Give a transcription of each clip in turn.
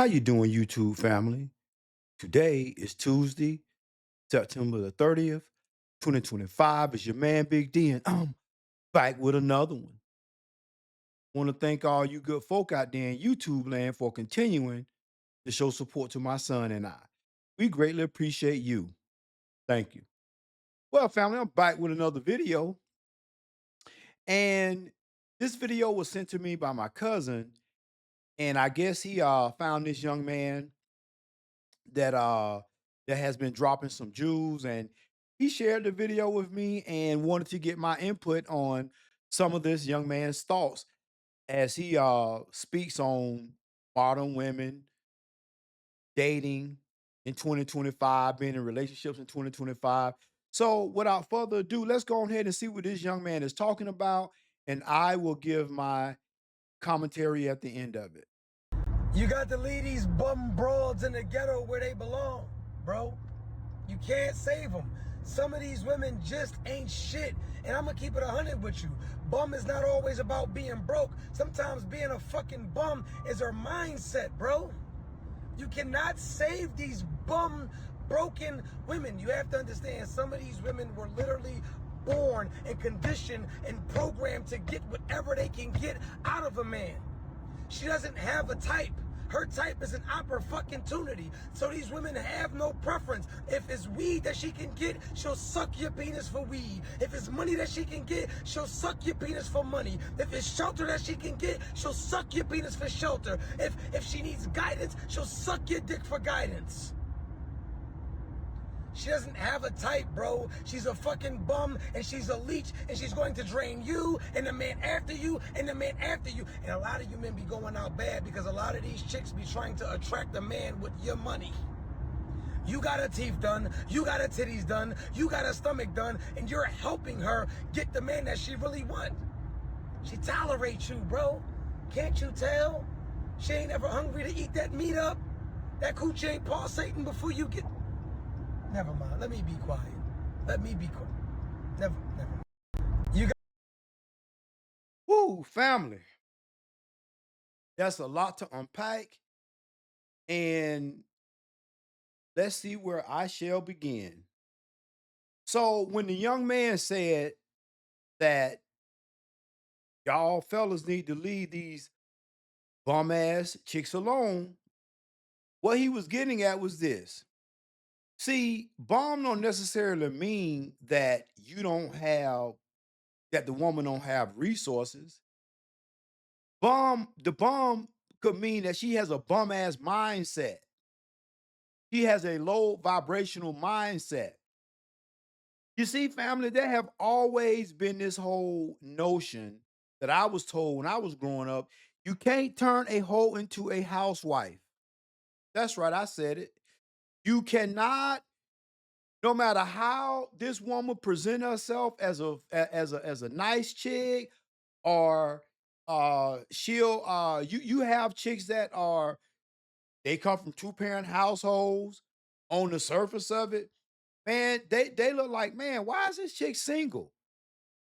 How you doing, YouTube family? Today is Tuesday, September the 30th, 2025. It's your man Big D, and I'm back with another one. Want to thank all you good folk out there in YouTube land for continuing to show support to my son and I. We greatly appreciate you. Thank you. Well, family, I'm back with another video, and this video was sent to me by my cousin, and I guess he found this young man that that has been dropping some jewels, and he shared the video with me and wanted to get my input on some of this young man's thoughts as he speaks on modern women dating in 2025, being in relationships in 2025. So without further ado, let's go ahead and see what this young man is talking about, and I will give my commentary at the end of it. You got to leave these bum broads in the ghetto where they belong, bro. You can't save them. Some of these women just ain't shit. And I'm gonna keep it 100 with you. Bum is not always about being broke. Sometimes being a fucking bum is her mindset, bro. You cannot save these bum, broken women. You have to understand, some of these women were literally born and conditioned and programmed to get whatever they can get out of a man. She doesn't have a type. Her type is an opportunity. So these women have no preference. If it's weed that she can get, she'll suck your penis for weed. If it's money that she can get, she'll suck your penis for money. If it's shelter that she can get, she'll suck your penis for shelter. If she needs guidance, she'll suck your dick for guidance. She doesn't have a type, bro. She's a fucking bum, and she's a leech, and she's going to drain you, and the man after you, and the man after you. And a lot of you men be going out bad because a lot of these chicks be trying to attract a man with your money. You got her teeth done, you got her titties done, you got her stomach done, and you're helping her get the man that she really want. She tolerates you, bro. Can't you tell? She ain't ever hungry to eat that meat up. That coochie ain't pulsating before you get... Never mind. Let me be quiet. Let me be quiet. Never mind. You got... Woo, family. That's a lot to unpack. And let's see where I shall begin. So, when the young man said that y'all fellas need to leave these bum ass chicks alone, what he was getting at was this. See, bum don't necessarily mean that you don't have, that the woman don't have resources. The bum could mean that she has a bum ass mindset. She has a low vibrational mindset. You see, family, there have always been this whole notion that I was told when I was growing up, you can't turn a hoe into a housewife. That's right, I said it. You cannot, no matter how this woman present herself as a nice chick, or she'll you have chicks that are, they come from two-parent households. On the surface of it, man, they look like, man, why is this chick single?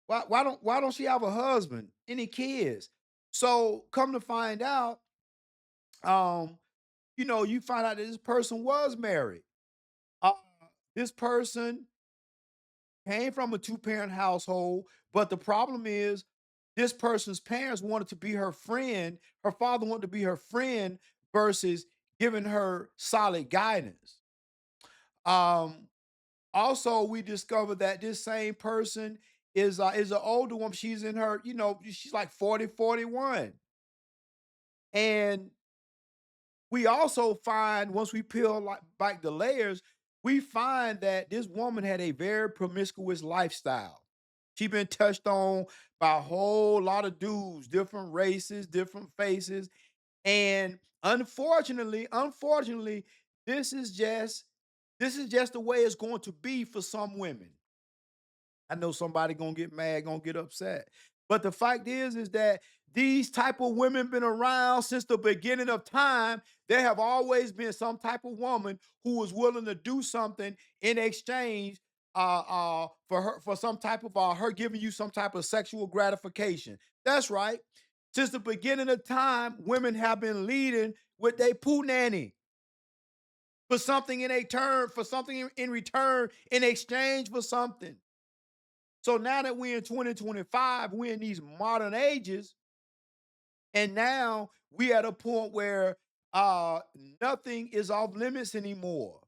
Why don't she have a husband, any kids? So come to find out, um, you find out that this person was married. Uh, this person came from a two-parent household, but the problem is this person's parents wanted to be her friend. Her father wanted to be her friend versus giving her solid guidance. Um, Also, we discovered that this same person is an older woman. She's in her, she's like 40, 41. And we also find, once we peel like back the layers, we find that this woman had a very promiscuous lifestyle. She been touched on by a whole lot of dudes, different races, different faces. And unfortunately, this is just this is just the way it's going to be for some women. I know somebody gonna get mad, gonna get upset. But the fact is that these type of women been around since the beginning of time. There have always been some type of woman who was willing to do something in exchange for some type of her giving you some type of sexual gratification. That's right. Since the beginning of time, women have been leading with their poo nanny for something in a turn, for something in return, in exchange for something. So now that we're in 2025, we're in these modern ages, and now we at a point where uh nothing is off limits anymore.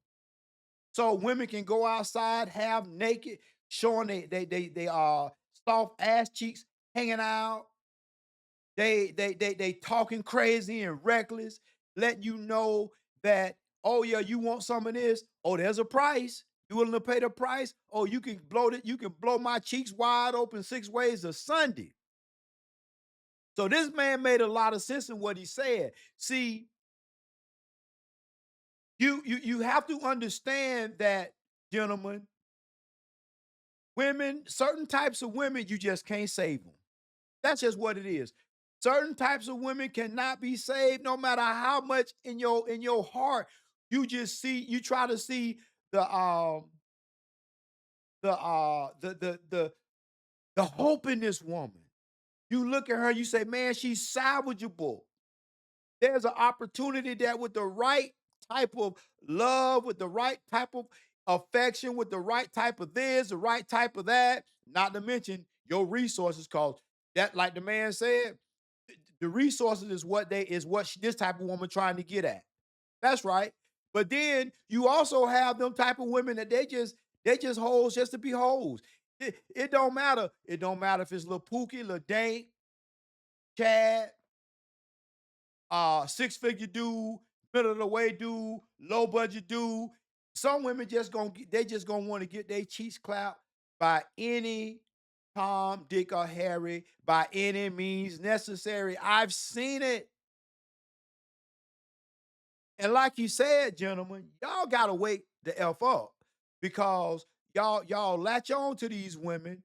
So women can go outside half naked, showing they soft ass cheeks hanging out. They talking crazy and reckless, letting you know that, oh yeah, you want some of this? Oh, there's a price. You willing to pay the price? Oh, you can blow my cheeks wide open 6 ways of Sunday. So this man made a lot of sense in what he said. See, you have to understand that, gentlemen, women, certain types of women, you just can't save them. That's just what it is. Certain types of women cannot be saved no matter how much in your heart you try to see the the hope in this woman. You look at her, you say, man, she's salvageable. There's an opportunity that with the right type of love, with the right type of affection, with the right type of this, the right type of that, not to mention your resources, cause that, like the man said, the resources is what this type of woman trying to get at. That's right. But then you also have them type of women that they just hoes just to be hoes. It don't matter. It don't matter if it's little Pookie, little Dank, Chad, 6-figure dude, middle of the way dude, low budget dude. Some women they just gonna want to get their cheeks clapped by any Tom, Dick, or Harry by any means necessary. I've seen it. And like you said, gentlemen, y'all gotta wake the F up because y'all latch on to these women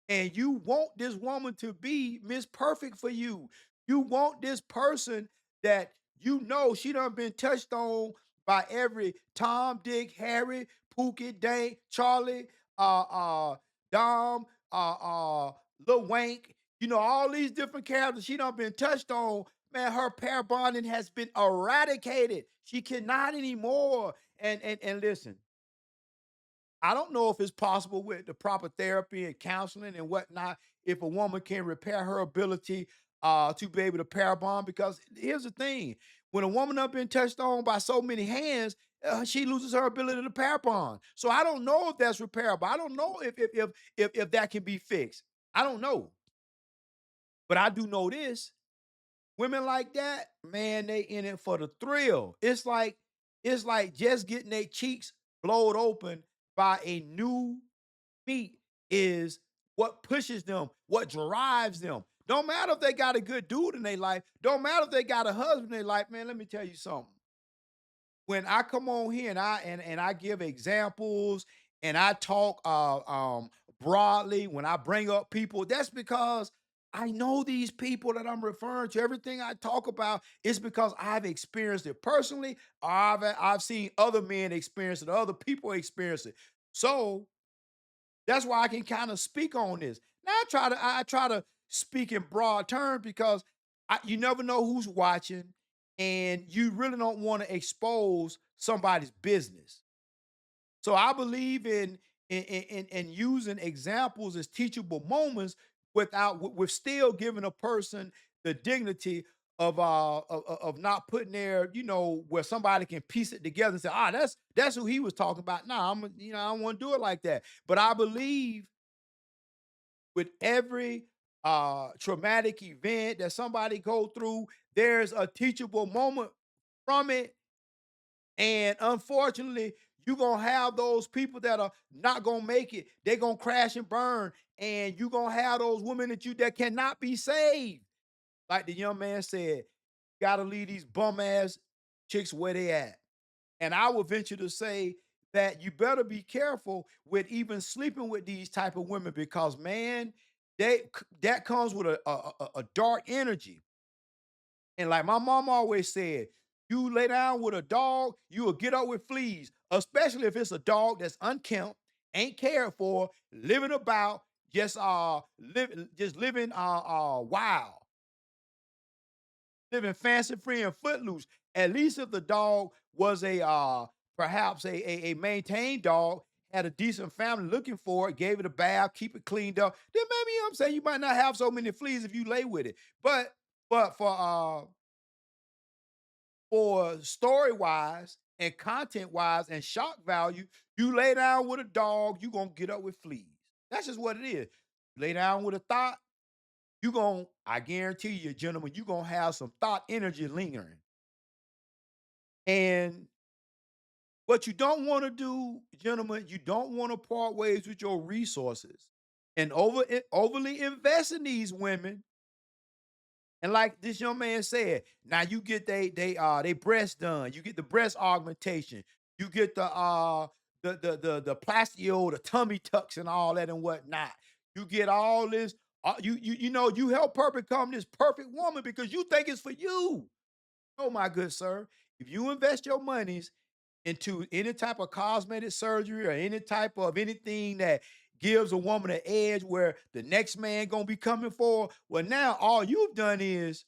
and you want this woman to be Miss Perfect for you. You want this person that you know she done been touched on by every Tom, Dick, Harry, Pookie, Dank, Charlie, Dom, Lil Wank, you know, all these different characters she done been touched on. Man, her pair bonding has been eradicated. She cannot anymore. And listen, I don't know if it's possible with the proper therapy and counseling and whatnot, if a woman can repair her ability to be able to pair bond. Because here's the thing: when a woman up been touched on by so many hands, she loses her ability to pair bond. So I don't know if that's repairable. I don't know if that can be fixed. I don't know, but I do know this: women like that, man, they in it for the thrill. It's like just getting their cheeks blowed open by a new meat is what pushes them, what drives them. Don't matter if they got a good dude in their life. Don't matter if they got a husband in their life. Man, let me tell you something. When I come on here and I give examples and I talk broadly, when I bring up people, that's because I know these people that I'm referring to. Everything I talk about is because I've experienced it personally, or I've seen other men experience it, other people experience it. So that's why I can kind of speak on this. Now I try to speak in broad terms because you never know who's watching, and you really don't want to expose somebody's business. So I believe in using examples as teachable moments without with still giving a person the dignity of not putting there, you know, where somebody can piece it together and say, ah, that's who he was talking about. Nah, you know, I don't want to do it like that. But I believe with every traumatic event that somebody go through, there's a teachable moment from it, and unfortunately, you're gonna have those people that are not gonna make it. They're gonna crash and burn. And you're gonna have those women that cannot be saved. Like the young man said, gotta leave these bum ass chicks where they at. And I would venture to say that you better be careful with even sleeping with these type of women because man, that comes with a dark energy. And like my mom always said, you lay down with a dog, you will get up with fleas, especially if it's a dog that's unkempt, ain't cared for, living about, just living wild. living fancy free and footloose. At least if the dog was a perhaps a maintained dog, had a decent family looking for it, gave it a bath, keep it cleaned up, then maybe you know what I'm saying you might not have so many fleas if you lay with it. But for story wise and content wise and shock value, you lay down with a dog, you gonna get up with fleas. That's just what it is. Lay down with a thought, you gonna, I guarantee you, gentlemen, you gonna have some thought energy lingering. And what you don't want to do, gentlemen, you don't want to part ways with your resources and overly invest in these women. And like this young man said, now you get they breast done, you get the breast augmentation, you get the plastio, the tummy tucks and all that and whatnot. You get all this, you know, you help her become this perfect woman because you think it's for you. Oh my good sir. If you invest your monies into any type of cosmetic surgery or any type of anything that gives a woman an edge where the next man gonna be coming for, well, now all you've done is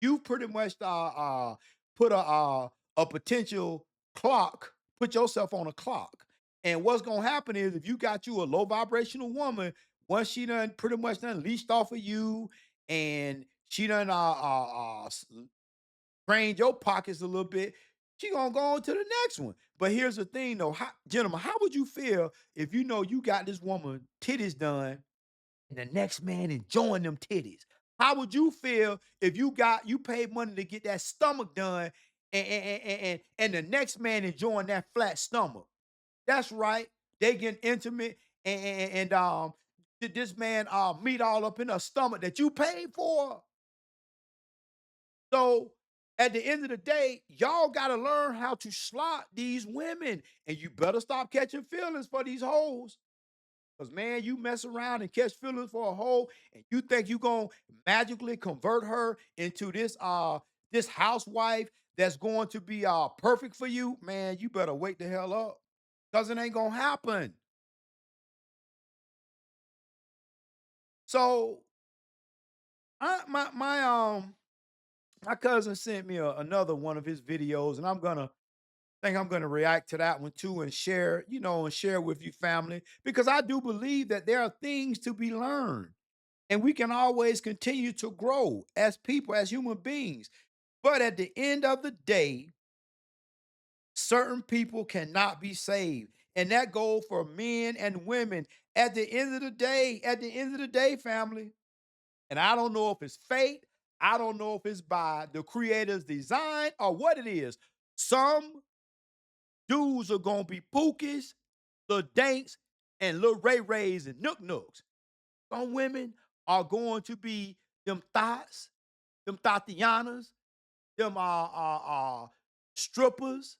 you pretty much put a potential clock, put yourself on a clock. And what's gonna happen is if you got you a low vibrational woman, once she done pretty much done leashed off of you and she done drained your pockets a little bit, she gonna go on to the next one. But here's the thing though, gentlemen, how would you feel if you know you got this woman titties done and the next man enjoying them titties? How would you feel if you paid money to get that stomach done and the next man enjoying that flat stomach? That's right. They get intimate and this man meat all up in her stomach that you paid for. So at the end of the day, y'all got to learn how to slot these women, and you better stop catching feelings for these hoes. Cause man, you mess around and catch feelings for a hoe, and you think you gonna magically convert her into this housewife that's going to be perfect for you, man. You better wake the hell up, cause it ain't gonna happen. So my cousin sent me another one of his videos, and I'm gonna react to that one too and share, you know, and share with you family because I do believe that there are things to be learned and we can always continue to grow as people, as human beings. But at the end of the day, certain people cannot be saved. And that goes for men and women. At the end of the day, family, and I don't know if it's fate, I don't know if it's by the creator's design or what it is. Some dudes are gonna be Pookies, Lil Danks, and Lil Ray Rays and Nook Nooks. Some women are going to be them thoughts, them Tatianas, them strippers,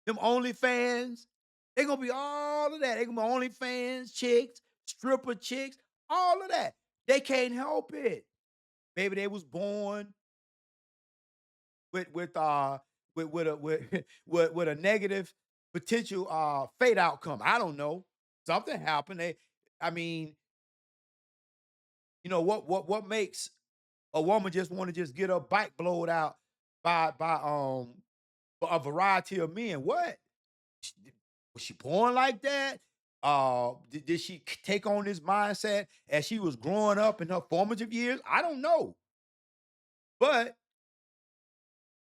them OnlyFans. They're gonna be all of that. They're gonna be OnlyFans chicks, stripper chicks, all of that. They can't help it. Maybe they was born with with uh with a with a negative potential fate outcome. I don't know. Something happened. I mean, you know what makes a woman just want to just get her bike blowed out by a variety of men? What? Sh- Was she born like that? Did she take on this mindset as she was growing up in her formative years? I don't know. But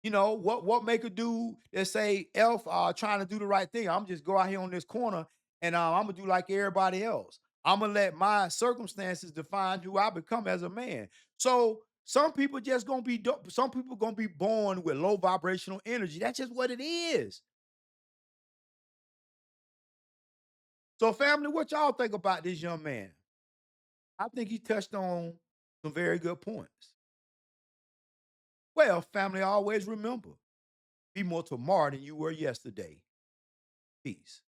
you know, what make a dude that say Elf trying to do the right thing? I'm just go out here on this corner and I'm gonna do like everybody else. I'm gonna let my circumstances define who I become as a man. So some people just gonna be some people gonna be born with low vibrational energy. That's just what it is. So family, what y'all think about this young man? I think he touched on some very good points. Well, family, always remember, be more tomorrow than you were yesterday. Peace.